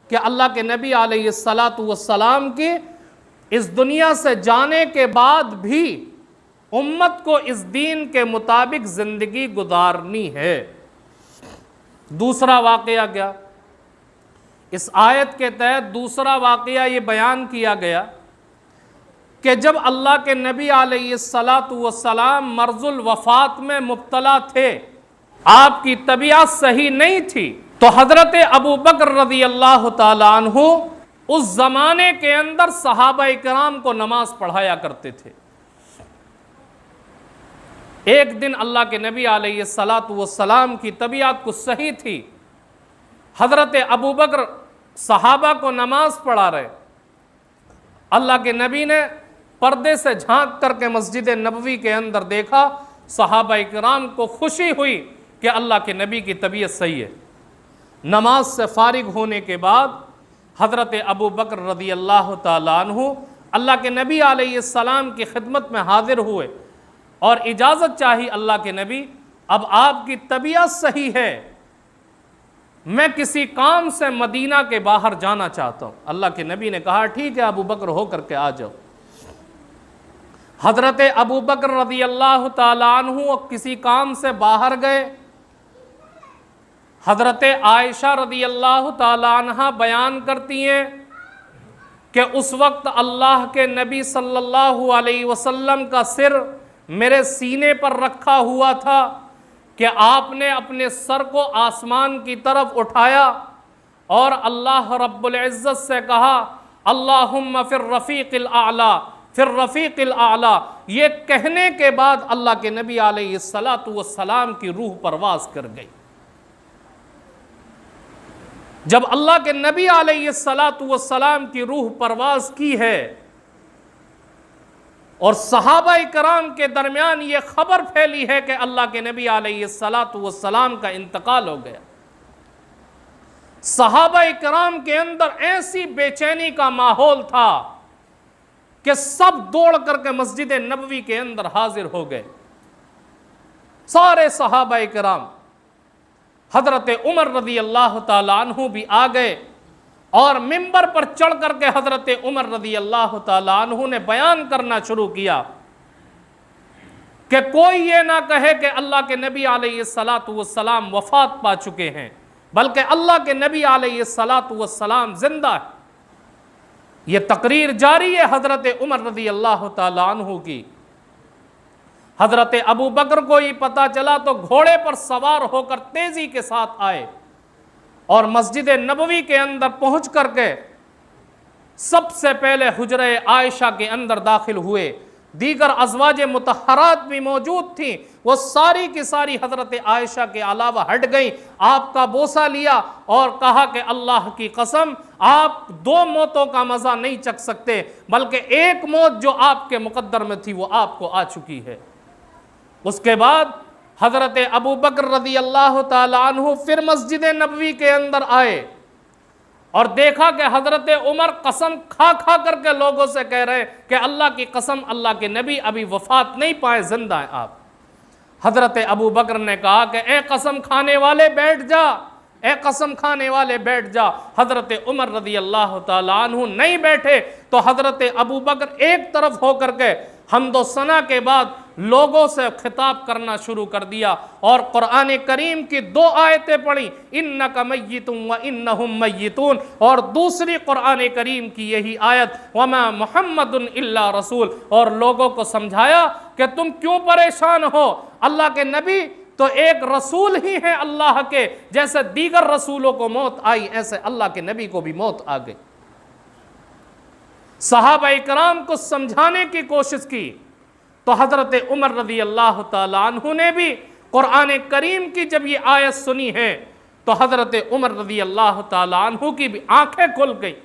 कि अल्लाह के नबी अलैहिस्सलातु वस्सलाम की इस दुनिया से जाने के बाद भी उम्मत को इस दीन के मुताबिक ज़िंदगी गुजारनी है। दूसरा वाक़या क्या, इस आयत के तहत दूसरा वाक़या ये बयान किया गया कि जब अल्लाह के नबी अलैहिस्सलातु वस्सलाम मर्ज़ुल वफ़ात में मुब्तला थे, आपकी तबीयत सही नहीं थी, तो हज़रत अबू बकर रज़ी अल्लाह ताला अन्हु उस ज़माने के अंदर सहाबा किराम को नमाज पढ़ाया करते थे। एक दिन अल्लाह के नबी अलैहिस्सलातु वस्सलाम की तबीयत कुछ सही थी, हज़रत अबू बकर सहाबा को नमाज पढ़ा रहे। अल्लाह के नबी ने पर्दे से झांक करके मस्जिद नबवी के अंदर देखा, सहाबा किराम को खुशी हुई कि अल्लाह के नबी की तबीयत सही है। नमाज से फारिग होने के बाद हज़रत अबू बकर रज़ी अल्लाह ताला अन्हु अल्लाह के नबी अलैहिस्सलाम की खिदमत में हाजिर हुए और इजाज़त चाही, अल्लाह के नबी अब आपकी तबीयत सही है, मैं किसी काम से मदीना के बाहर जाना चाहता हूँ। अल्लाह के नबी ने कहा ठीक है अबू बकर हो करके आ जाओ। हज़रत अबू बकर रज़ी अल्लाह ताला अन्हु किसी काम से बाहर गए। हज़रत आयशा रज़ी अल्लाह ताला अन्हा बयान करती हैं कि उस वक्त अल्लाह के नबी सल्लल्लाहु अलैहि वसल्लम का सिर मेरे सीने पर रखा हुआ था कि आपने अपने सर को आसमान की तरफ उठाया और अल्लाह रब्बुल इज़्ज़त से कहा अल्लाहुम्मा फिर रफ़ीक़िल आला, फिर रफ़ीक़िल आला। ये कहने के बाद अल्लाह के नबी अलैहिस्सलातु वस्सलाम की रूह परवाज़ कर गई। जब अल्लाह के नबी अलैहिस्सलातु वस्सलाम की रूह परवाज़ की है और सहाबा कराम के दरमियान ये खबर फैली है कि अल्लाह के नबी अलैहिस्सलातु वस्सलाम का इंतकाल हो गया, सहाबा कराम के अंदर ऐसी बेचैनी का माहौल था कि सब दौड़ करके मस्जिद नबवी के अंदर हाजिर हो गए। सारे सहाबा कराम, हज़रत उमर रज़ी अल्लाह ताला अन्हु भी आ गए और मिंबर पर चढ़ करके हज़रत उमर रज़ी अल्लाह ताला अन्हु ने बयान करना शुरू किया कि कोई ये ना कहे कि अल्लाह के नबी अलैहिस्सलातु वस्सलाम वफ़ात पा चुके हैं, बल्कि अल्लाह के नबी अलैहिस्सलातु वस्सलाम जिंदा है। ये तकरीर जारी है हज़रत उमर रज़ी अल्लाह ताला अन्हु की। हज़रत अबू बकर को ये पता चला तो घोड़े पर सवार होकर तेज़ी के साथ आए और मस्जिद नबवी के अंदर पहुंच करके सबसे पहले हुजरे आयशा के अंदर दाखिल हुए। दीगर अज़वाज मुतहरात भी मौजूद थीं, वो सारी की सारी हज़रत आयशा के अलावा हट गई, आपका बोसा लिया और कहा कि अल्लाह की कसम आप दो मौतों का मज़ा नहीं चख सकते, बल्कि एक मौत जो आपके मुक़द्दर में थी वो आपको आ चुकी है। उसके बाद हज़रत अबू बकर रज़ी अल्लाह ताला अन्हु फिर मस्जिद नबवी के अंदर आए और देखा कि हज़रत उमर कसम खा खा करके लोगों से कह रहे कि अल्लाह की कसम अल्लाह के नबी अभी वफ़ात नहीं पाए, जिंदा हैं आप। हज़रत अबू बकर ने कहा कि ए कसम खाने वाले बैठ जा, ए कसम खाने वाले बैठ जा। हज़रत उमर रज़ी अल्लाह ताला अन्हु नहीं बैठे तो हज़रत अबू बकर एक तरफ होकर के हम्दो सना के बाद लोगों से खिताब करना शुरू कर दिया और कुरान करीम की दो आयतें पढ़ी, इन्नका मय्यितुन व इन्नहुम मय्यितून, और दूसरी कुरान करीम की यही आयत वमा मुहम्मदुन इल्ला रसूल, और लोगों को समझाया कि तुम क्यों परेशान हो, अल्लाह के नबी तो एक रसूल ही है अल्लाह के, जैसे दीगर रसूलों को मौत आई ऐसे अल्लाह के नबी को भी मौत आ गई। सहाबा इकराम को समझाने की कोशिश की तो हज़रत उमर रज़ी अल्लाह ताला अन्हु ने भी कुरान करीम की जब ये आयत सुनी है तो हज़रत उमर रज़ी अल्लाह ताला अन्हु की भी आंखें खुल गई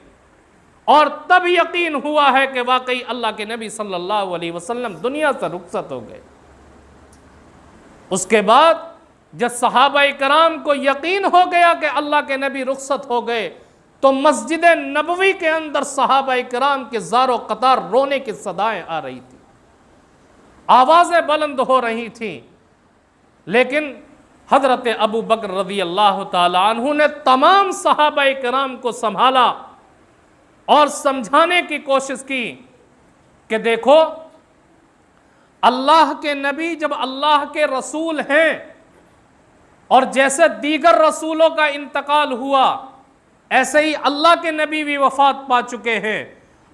और तब यकीन हुआ है कि वाकई अल्लाह के नबी सल्लल्लाहु अलैहि वसल्लम दुनिया से रुखसत हो गए। उसके बाद जब सहाबा कराम को यकीन हो गया कि अल्लाह के नबी रुखसत हो गए तो मस्जिद नबवी के अंदर सहाबा कराम के ज़ारो कतार रोने की सदाएं आ रही थी, आवाज़ें बुलंद हो रही थीं, लेकिन हज़रत अबू बकर रज़ी अल्लाह ताला अन्हु ने तमाम सहाबा किराम को संभाला और समझाने की कोशिश की कि देखो, अल्लाह के नबी जब अल्लाह के रसूल हैं और जैसे दीगर रसूलों का इंतकाल हुआ ऐसे ही अल्लाह के नबी भी वफात पा चुके हैं।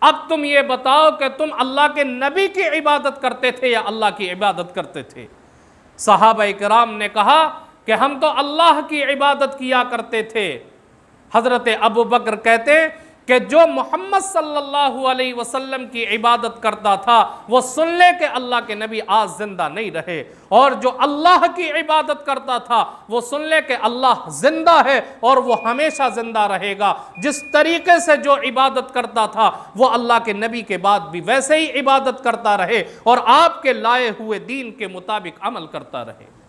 अब तुम ये बताओ कि तुम अल्लाह के नबी की इबादत करते थे या अल्लाह की इबादत करते थे? सहाबा किराम ने कहा कि हम तो अल्लाह की इबादत किया करते थे। हज़रत अबू बकर कहते कि जो मोहम्मद सल्लल्लाहु अलैहि वसल्लम की इबादत करता था वो सुन ले कि अल्लाह के नबी आज जिंदा नहीं रहे, और जो अल्लाह की इबादत करता था वो सुन ले कि अल्लाह जिंदा है और वो हमेशा जिंदा रहेगा। जिस तरीके से जो इबादत करता था वो अल्लाह के नबी के बाद भी वैसे ही इबादत करता रहे और आपके लाए हुए दीन के मुताबिक अमल करता रहे।